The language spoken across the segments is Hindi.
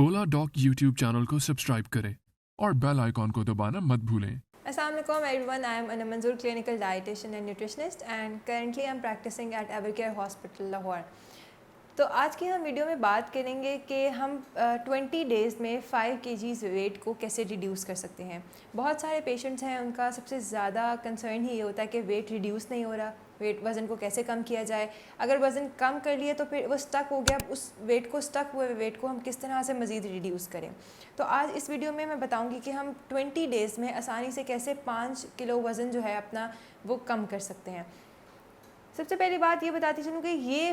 ओला डॉक यूट्यूब चैनल को सब्सक्राइब करें और बेल आइकॉन को दबाना मत भूलें। Assalamualaikum everyone, I am Ana Manzoor, clinical dietitian and nutritionist, and currently I am practicing at Evercare Hospital, Lahore. तो आज की हम वीडियो में बात करेंगे कि हम 20 डेज़ में 5 kgs वेट को कैसे रिड्यूस कर सकते हैं। बहुत सारे पेशेंट्स हैं, उनका सबसे ज़्यादा कंसर्न ही ये होता है कि वेट रिड्यूस नहीं हो रहा, वज़न को कैसे कम किया जाए। अगर वज़न कम कर लिए तो फिर वो स्टक हो गया, उस वेट को स्टक हुए वेट को हम किस तरह से मज़ीद रिड्यूस करें। तो आज इस वीडियो में मैं बताऊंगी कि हम 20 डेज़ में आसानी से कैसे 5 किलो वज़न जो है अपना वो कम कर सकते हैं। सबसे पहली बात ये बताती चलूँ कि ये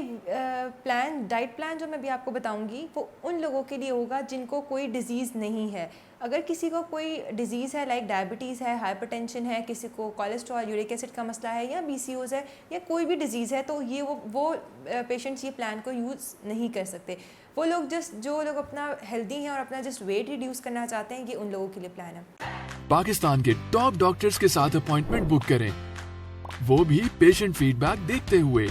डाइट प्लान जो मैं भी आपको बताऊंगी वो उन लोगों के लिए होगा जिनको कोई डिज़ीज़ नहीं है। अगर किसी को कोई डिज़ीज़ है, लाइक डायबिटीज़ है, हाइपरटेंशन है, किसी को कोलेस्ट्रॉल, यूरिक एसिड का मसला है, या BCOS है, या कोई भी डिज़ीज़ है, तो ये वो पेशेंट्स ये प्लान को यूज़ नहीं कर सकते। वो लोग जो लोग अपना हेल्दी हैं और अपना जस्ट वेट रिड्यूस करना चाहते हैं, ये उन लोगों के लिए प्लान है। पाकिस्तान के टॉप डॉक्टर्स के साथ अपॉइंटमेंट बुक करें, वो भी पेशेंट फीडबैक देखते हुए।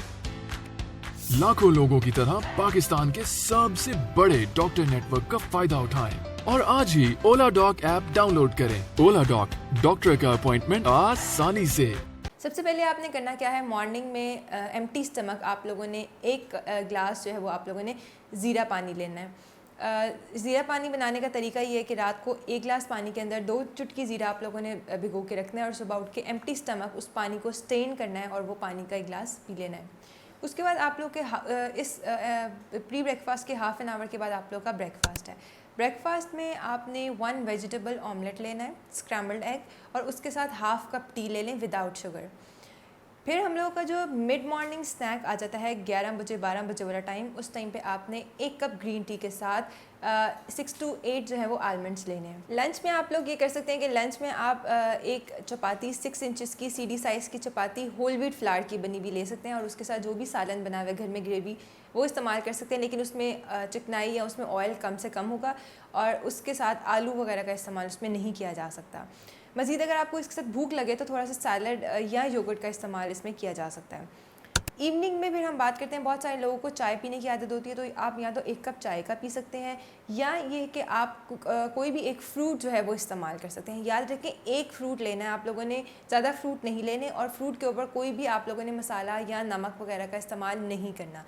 लाखों लोगों की तरह पाकिस्तान के सबसे बड़े डॉक्टर नेटवर्क का फायदा उठाएं और आज ही ओला डॉक ऐप डाउनलोड करें। ओला डॉक, डॉक्टर का अपॉइंटमेंट आसानी से। सबसे पहले आपने करना क्या है, मॉर्निंग में एम्प्टी स्टमक आप लोगों ने एक ग्लास जो है वो आप लोगों ने ज़ीरा पानी लेना है। ज़ीरा पानी बनाने का तरीका ये है कि रात को 1 गिलास पानी के अंदर 2 चुटकी ज़ीरा आप लोगों ने भिगो के रखना है और सुबह उठ के एम्प्टी स्टमक उस पानी को स्टेन करना है और वो पानी का 1 गिलास पी लेना है। उसके बाद आप लोग के इस प्री ब्रेकफास्ट के हाफ़ एन आवर के बाद आप लोग का ब्रेकफास्ट है। ब्रेकफास्ट में आपने 1 वेजिटेबल ऑमलेट लेना है, स्क्रैम्बल्ड एग, और उसके साथ हाफ़ कप टी ले लें विदाउट शुगर। फिर हम लोगों का जो मिड मॉर्निंग स्नैक आ जाता है 11 बजे 12 बजे वाला टाइम, उस टाइम पे आपने 1 कप ग्रीन टी के साथ 6 to 8 जो है वो आलमंड्स लेने हैं। लंच में आप लोग ये कर सकते हैं कि लंच में आप एक चपाती 6 इंचेस की CD साइज़ की चपाती होल व्हीट फ्लावर की बनी भी ले सकते हैं, और उसके साथ जो भी सालन बना हुआ है घर में, ग्रेवी, वो इस्तेमाल कर सकते हैं, लेकिन उसमें चिकनाई या उसमें ऑयल कम से कम होगा, और उसके साथ आलू वगैरह का इस्तेमाल उसमें नहीं किया जा सकता। मज़ीद अगर आपको इसके साथ भूख लगे तो थोड़ा सा सैलड या योगर्ट का इस्तेमाल इसमें किया जा सकता है। इवनिंग में फिर हम बात करते हैं, बहुत सारे लोगों को चाय पीने की आदत होती है, तो आप या तो 1 कप चाय का पी सकते हैं, या ये कि आप कोई भी एक फ्रूट जो है वो इस्तेमाल कर सकते हैं। याद रखें, एक फ्रूट लेना है आप लोगों ने, ज़्यादा फ्रूट नहीं लेने, और फ्रूट के ऊपर कोई भी आप लोगों ने मसाला या नमक वगैरह का इस्तेमाल नहीं करना।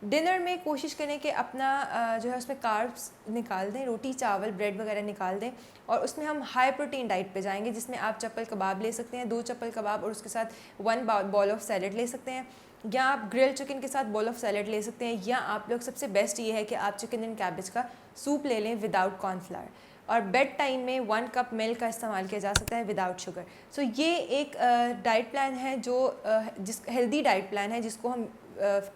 डिनर में कोशिश करें कि अपना जो है उसमें कार्ब्स निकाल दें, रोटी चावल ब्रेड वगैरह निकाल दें, और उसमें हम हाई प्रोटीन डाइट पे जाएंगे, जिसमें आप चप्पल कबाब ले सकते हैं, 2 चप्पल कबाब, और उसके साथ 1 बॉल ऑफ सैलड ले सकते हैं, या आप ग्रिल चिकन के साथ बॉल ऑफ सैलड ले सकते हैं, या आप लोग सबसे बेस्ट ये है कि आप चिकन एंड कैबेज का सूप ले लें विदाउट कॉर्नफ्लावर। और बेड टाइम में 1 कप मिल्क का इस्तेमाल किया जा सकता है विदाउट शुगर। सो ये एक डाइट प्लान है जो हेल्दी डाइट प्लान है, जिसको हम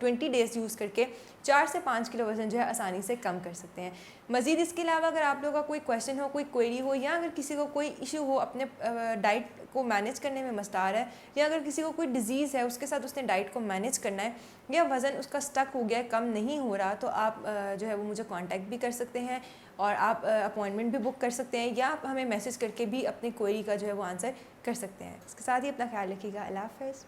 20 डेज़ यूज़ करके 4 से 5 किलो वज़न जो है आसानी से कम कर सकते हैं। मज़ीद इसके अलावा अगर आप लोगों का कोई क्वेश्चन हो, कोई क्वेरी हो, या अगर किसी को कोई इशू हो अपने डाइट को मैनेज करने में मसला है, या अगर किसी को कोई डिज़ीज़ है उसके साथ उसने डाइट को मैनेज करना है, या वज़न उसका स्टक हो गया है, कम नहीं हो रहा, तो आप जो है वो मुझे कांटेक्ट भी कर सकते हैं, और आप अपॉइंटमेंट भी बुक कर सकते हैं, या आप हमें मैसेज करके भी अपनी क्वेरी का जो है वो आंसर कर सकते हैं। इसके साथ ही अपना ख्याल रखिएगा। अल्लाह हाफ़िज़।